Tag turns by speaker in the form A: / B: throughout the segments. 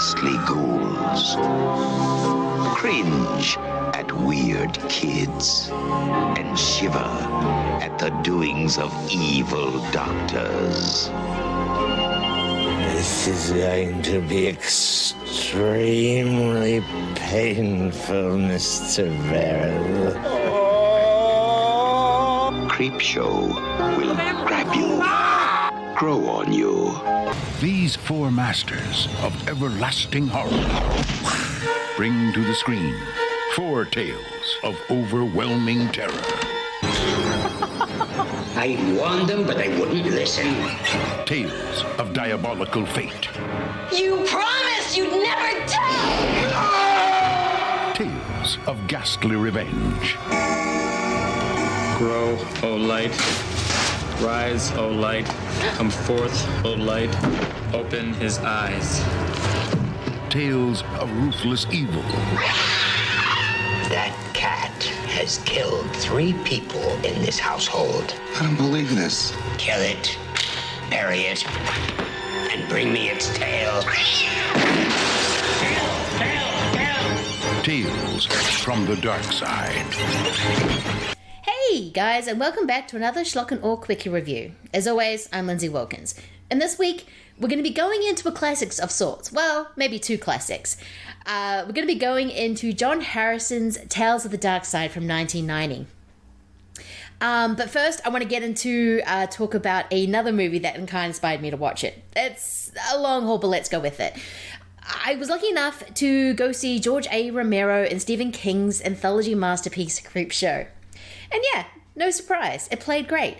A: ghastly ghouls. Cringe at weird kids. And shiver at the doings of evil doctors.
B: This is going to be extremely painful, Mr. Verrill.
A: Creepshow will grab you, grow on you.
C: These four masters of everlasting horror bring to the screen 4 tales of overwhelming terror.
D: I warned them, but they wouldn't listen.
C: Tales of diabolical fate.
E: You promised you'd never tell!
C: Tales of ghastly revenge.
F: Grow, O light. Rise, O light. Come forth, O light. Open his eyes.
C: Tales of ruthless evil.
D: That cat has killed 3 people in this household.
A: I don't believe this.
D: Kill it, bury it, and bring me its tail.
C: Tales from the Darkside.
G: Hey guys, and welcome back to another Schlock and Awe Quickie Review. As always, I'm Lindsay Wilkins. And this week, we're going to be going into a classics of sorts. Well, maybe 2 classics. We're going to be going into John Harrison's Tales of the Darkside from 1990. But first, I want to get into talk about another movie that kind of inspired me to watch it. It's a long haul, but let's go with it. I was lucky enough to go see George A. Romero and Stephen King's anthology masterpiece, Creepshow. And yeah, no surprise, it played great.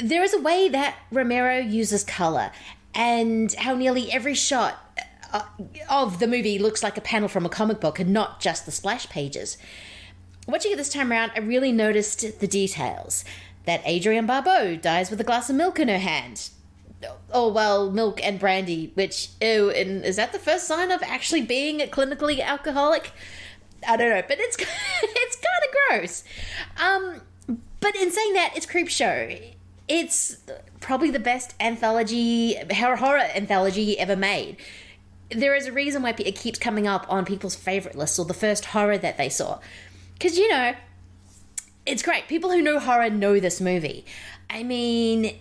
G: There is a way that Romero uses color, and how nearly every shot of the movie looks like a panel from a comic book and not just the splash pages. Watching it this time around, I really noticed the details. That Adrienne Barbeau dies with a glass of milk in her hand. Oh, well, milk and brandy, which, ew, and is that the first sign of actually being a clinically alcoholic? I don't know, but it's kind of gross. But in saying that, it's Creepshow. It's probably the best horror anthology ever made. There is a reason why it keeps coming up on people's favorite lists or the first horror that they saw. Because, you know, it's great. People who know horror know this movie. I mean,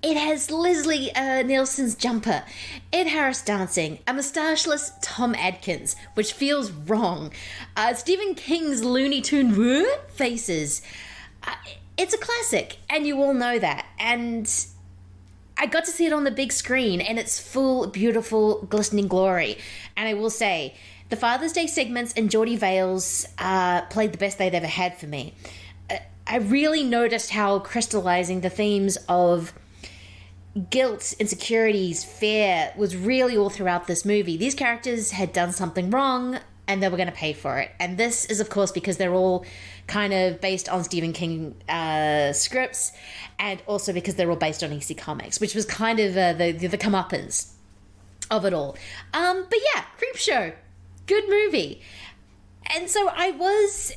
G: it has Leslie Nielsen's jumper, Ed Harris dancing, a moustacheless Tom Adkins, which feels wrong, Stephen King's Looney Tune faces. It's a classic, and you all know that. And I got to see it on the big screen, and it's full, beautiful, glistening glory. And I will say, the Father's Day segments and Geordie Vale's played the best they've ever had for me. I really noticed how crystallizing the themes of guilt, insecurities, fear was really all throughout this movie. These characters had done something wrong, and they were going to pay for it. And this is, of course, because they're all kind of based on Stephen King scripts, and also because they're all based on EC Comics, which was kind of the comeuppance of it all. But yeah, Creepshow, good movie. And so I was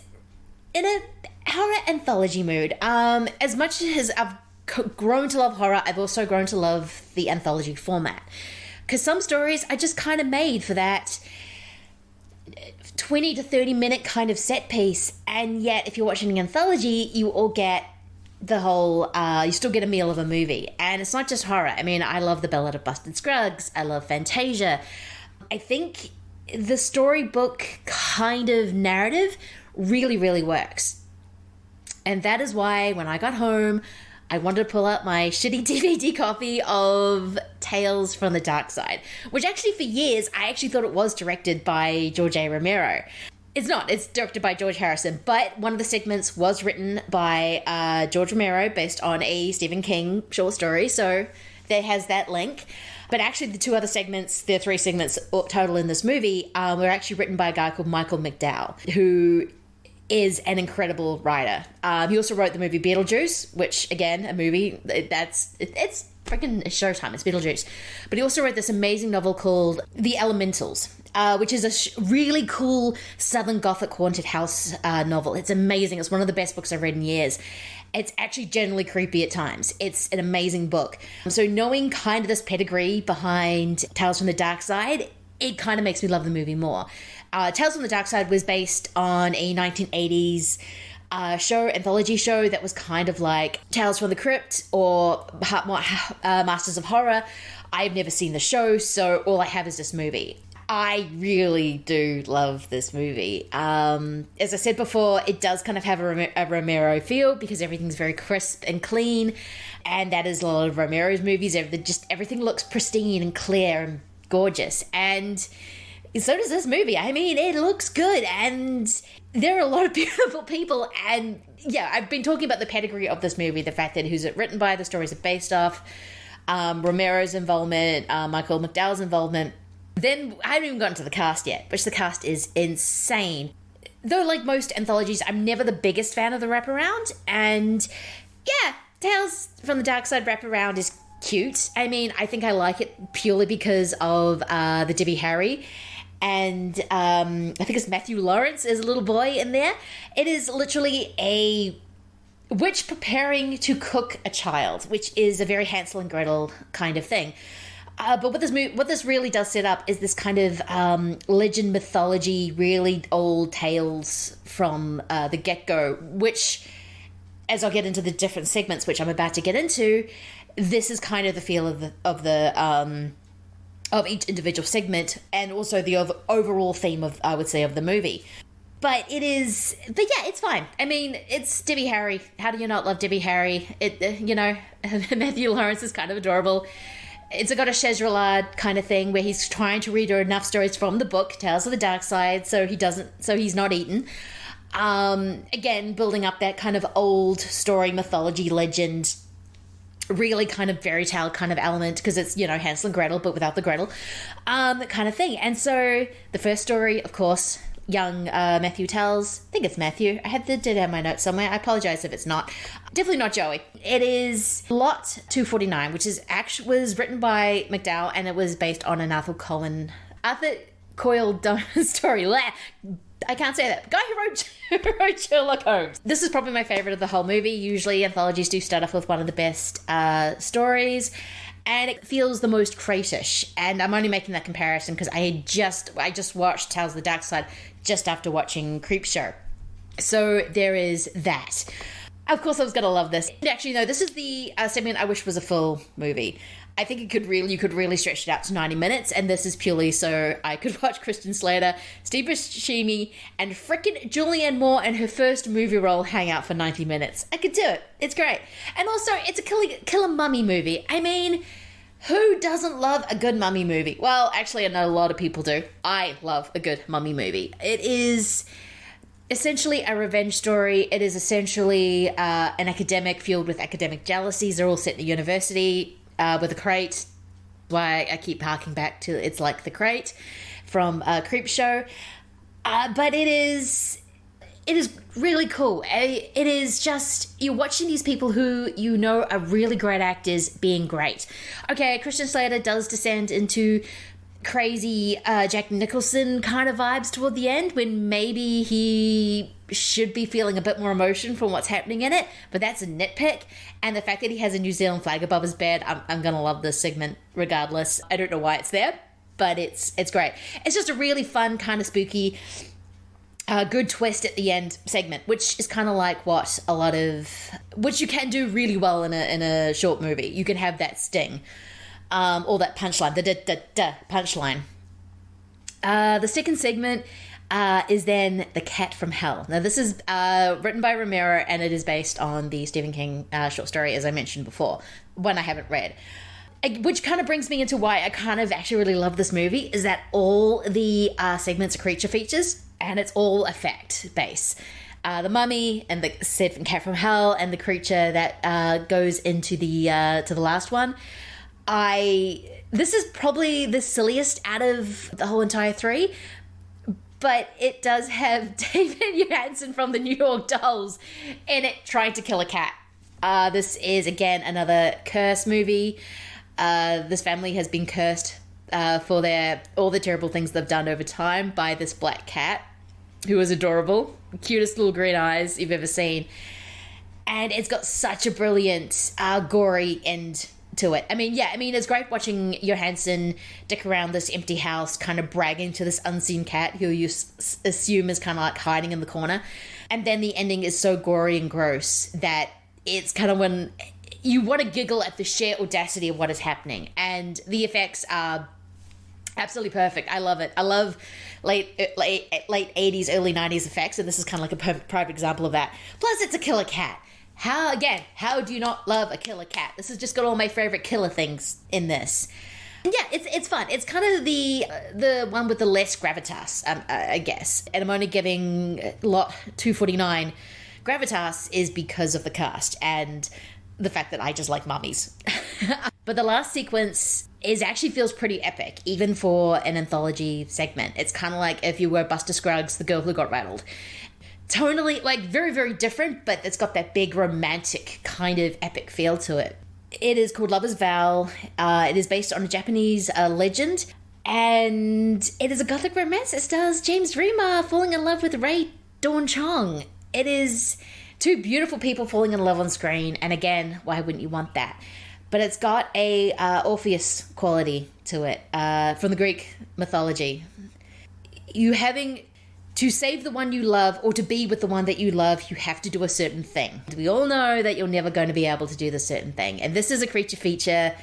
G: in a horror anthology mood. As much as I've grown to love horror, I've also grown to love the anthology format. Because some stories are just kind of made for that 20 to 30 minute kind of set piece, and yet if you're watching an anthology, you all get the whole, you still get a meal of a movie. And it's not just horror. I mean, I love The Ballad of Busted Scruggs. I love Fantasia. I think the storybook kind of narrative really, really works. And that is why when I got home, I wanted to pull out my shitty DVD copy of Tales from the Darkside, which actually for years, I actually thought it was directed by George A. Romero. It's not. It's directed by George Harrison, but one of the segments was written by George Romero based on a Stephen King short story, so there has that link. But actually the 2 other segments, there are 3 segments total in this movie, were actually written by a guy called Michael McDowell, who is an incredible writer. He also wrote the movie Beetlejuice, which, again, a movie it's freaking Showtime. It's Beetlejuice. But he also wrote this amazing novel called The Elementals, which is a really cool Southern Gothic haunted house novel. It's amazing. It's one of the best books I've read in years. It's actually generally creepy at times. It's an amazing book. So knowing kind of this pedigree behind Tales from the Darkside, it kind of makes me love the movie more. Tales from the Darkside was based on a 1980s anthology show that was kind of like Tales from the Crypt or Masters of Horror. I've never seen the show, so all I have is this movie. I really do love this movie. As I said before, it does kind of have a Romero feel because everything's very crisp and clean, and that is a lot of Romero's movies. Everything looks pristine and clear and gorgeous, and so does this movie. I mean, it looks good, and there are a lot of beautiful people, and yeah, I've been talking about the pedigree of this movie, the fact that who's it written by, the stories are based off, Romero's involvement, Michael McDowell's involvement. Then I haven't even gotten to the cast yet, which the cast is insane. Though, like most anthologies, I'm never the biggest fan of the wraparound, and yeah, Tales from the Darkside wraparound is cute. I mean, I think I like it purely because of the Debbie Harry, and I think it's Matthew Lawrence as a little boy in there. It is literally a witch preparing to cook a child, which is a very Hansel and Gretel kind of thing. But what this really does set up is this kind of legend mythology, really old tales from the get-go, which, as I'll get into the different segments, which I'm about to get into, this is kind of the feel of each individual segment, and also the overall theme of, I would say, of the movie. But it's fine. I mean, it's Debbie Harry. How do you not love Debbie Harry? Matthew Lawrence is kind of adorable. It's got a Chezralad kind of thing where he's trying to read her enough stories from the book, Tales of the Darkside, so he's not eaten. Again, building up that kind of old story, mythology, legend, really kind of fairy tale kind of element, because it's, Hansel and Gretel, but without the Gretel, kind of thing. And so the first story, of course, young Matthew tells. I think it's Matthew. I did have my notes somewhere. I apologize if it's not. Definitely not Joey. It is Lot 249, which was written by McDowell, and it was based on an Arthur Coyle story. I can't say that. Guy who wrote Sherlock Holmes. This is probably my favorite of the whole movie. Usually anthologies do start off with one of the best stories, and it feels the most craytish. And I'm only making that comparison because I just watched Tales of the Darkside just after watching Creepshow. So there is that. Of course I was going to love this. Actually, no, this is the segment I wish was a full movie. I think you could really stretch it out to 90 minutes, and this is purely so I could watch Christian Slater, Steve Buscemi, and frickin' Julianne Moore in her first movie role hang out for 90 minutes. I could do it. It's great. And also, it's a killer mummy movie. I mean, who doesn't love a good mummy movie? Well, actually, I know a lot of people do. I love a good mummy movie. It is essentially a revenge story. It is essentially an academic fueled with academic jealousies. They're all set in a university with a crate. Why I keep harking back to it's like the crate from Creepshow. But it is really cool. It is just, you're watching these people who are really great actors being great. Okay, Christian Slater does descend into crazy Jack Nicholson kind of vibes toward the end, when maybe he should be feeling a bit more emotion from what's happening in it, but that's a nitpick. And the fact that he has a New Zealand flag above his bed, I'm gonna love this segment regardless. I don't know why it's there, but it's great. It's just a really fun, kind of spooky, good twist at the end segment, which is kind of like which you can do really well in a short movie. You can have that sting. Or that punchline, the punchline. The second segment is then The Cat from Hell. Now, this is written by Romero, and it is based on the Stephen King short story, as I mentioned before, one I haven't read. Which kind of brings me into why I kind of actually really love this movie, is that all the segments are creature features, and it's all effect base. The mummy and the Cat from Hell and the creature that goes into the last one. This is probably the silliest out of the whole entire three, but it does have David Johansen from the New York Dolls in it trying to kill a cat. This is, again, another curse movie. This family has been cursed for all the terrible things they've done over time by this black cat, who is adorable, cutest little green eyes you've ever seen. And it's got such a brilliant, gory end to it. I mean, it's great watching Johansson dick around this empty house, kind of bragging to this unseen cat who you assume is kind of like hiding in the corner. And then the ending is so gory and gross that it's kind of when you want to giggle at the sheer audacity of what is happening. And the effects are absolutely perfect. I love it. I love late 80s, early 90s effects, and this is kind of like a prime example of that. Plus, it's a killer cat. How do you not love a killer cat? This has just got all my favorite killer things in this. Yeah, it's fun. It's kind of the one with the less gravitas, I guess. And I'm only giving lot 249 gravitas is because of the cast and the fact that I just like mummies. But the last sequence actually feels pretty epic, even for an anthology segment. It's kind of like if you were Buster Scruggs, the girl who got rattled. Tonally, like, very, very different, but it's got that big romantic kind of epic feel to it. It is called Lover's Vow. It is based on a Japanese legend, and it is a gothic romance. It stars James Remar falling in love with Ray Dawn Chong. It is two beautiful people falling in love on screen, and again, why wouldn't you want that? But it's got a Orpheus quality to it from the Greek mythology. You having to save the one you love or to be with the one that you love, you have to do a certain thing. We all know that you're never going to be able to do the certain thing. And this is a creature feature.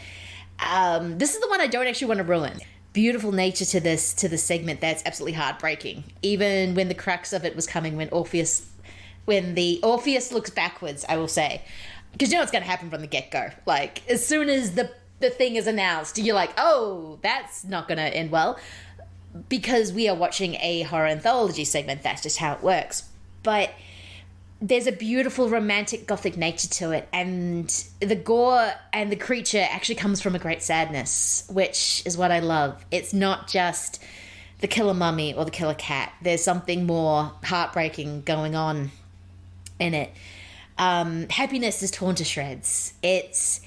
G: This is the one I don't actually want to ruin. Beautiful nature to this segment that's absolutely heartbreaking. Even when the crux of it was coming when the Orpheus looks backwards, I will say. Because you know what's going to happen from the get-go. Like, as soon as the thing is announced, you're like, oh, that's not going to end well. Because we are watching a horror anthology segment, that's just how it works. But there's a beautiful romantic gothic nature to it, and the gore and the creature actually comes from a great sadness, which is what I love. It's not just the killer mummy or the killer cat. There's something more heartbreaking going on in it. Happiness is torn to shreds. It's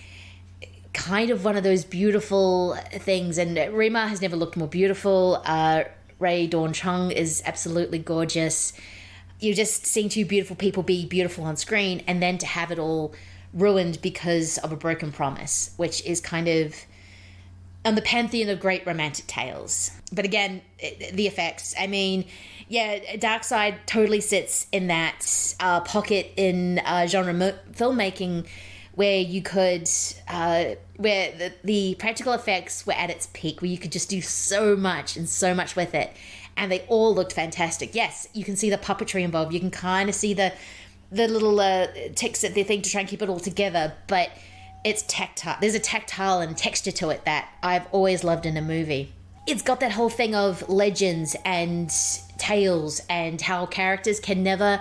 G: kind of one of those beautiful things, and Rima has never looked more beautiful. Ray Dawn Chong is absolutely gorgeous. You're just seeing two beautiful people be beautiful on screen, and then to have it all ruined because of a broken promise, which is kind of on the pantheon of great romantic tales. But again, the effects, I mean, yeah, Darkside totally sits in that pocket in genre filmmaking where you could, where the practical effects were at its peak, where you could just do so much with it. And they all looked fantastic. Yes, you can see the puppetry involved. You can kind of see the little ticks that they think to try and keep it all together. But it's tactile. There's a tactile and texture to it that I've always loved in a movie. It's got that whole thing of legends and tales and how characters can never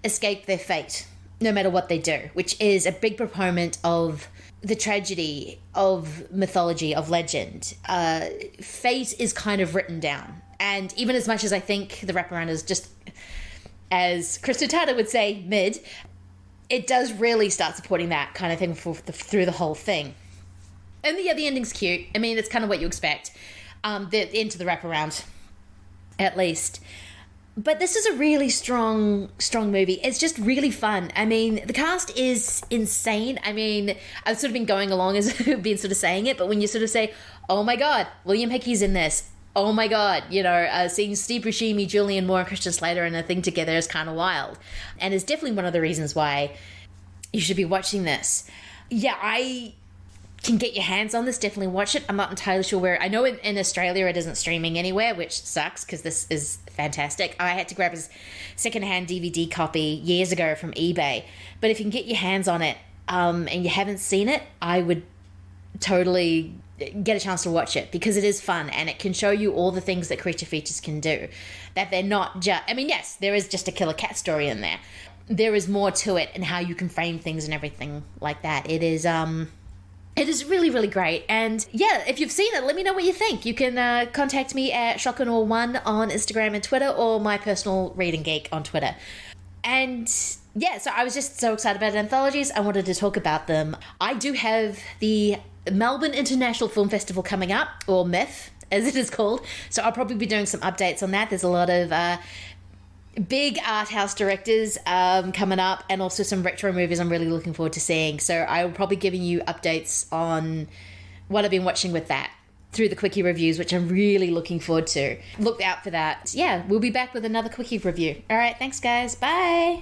G: escape their fate, no matter what they do, which is a big proponent of the tragedy of mythology, of legend. Fate is kind of written down. And even as much as I think the wraparound is just, as Krista Tata would say, mid, it does really start supporting that kind of thing through the whole thing. And yeah, the ending's cute. I mean, it's kind of what you expect. The end to the wraparound, at least. But this is a really strong movie. It's just really fun. I mean, the cast is insane. I mean, I've sort of been going along as I've been sort of saying it, but when you sort of say, oh my God, William Hickey's in this. Oh my God, seeing Steve Buscemi, Julianne Moore, and Christian Slater in a thing together is kind of wild. And it's definitely one of the reasons why you should be watching this. Yeah, I can get your hands on this, definitely watch it. I'm not entirely sure where. I know in Australia it isn't streaming anywhere, which sucks because this is fantastic. I had to grab a secondhand DVD copy years ago from eBay. But if you can get your hands on it and you haven't seen it, I would totally get a chance to watch it because it is fun and it can show you all the things that creature features can do. That they're not just, I mean, yes, there is just a killer cat story in there. There is more to it and how you can frame things and everything like that. It is really, really great. And yeah, if you've seen it, let me know what you think. You can contact me at schlockandawemovies on Instagram and Twitter, or my personal reading geek on Twitter. And yeah, so I was just so excited about Anthologies. I wanted to talk about them. I do have the Melbourne International Film Festival coming up, or MIF as it is called, so I'll probably be doing some updates on that. There's a lot of big art house directors coming up, and also some retro movies I'm really looking forward to seeing. So I will probably giving you updates on what I've been watching with that through the Quickie Reviews, which I'm really looking forward to. Look out for that. Yeah, we'll be back with another Quickie Review. All right, thanks guys. Bye.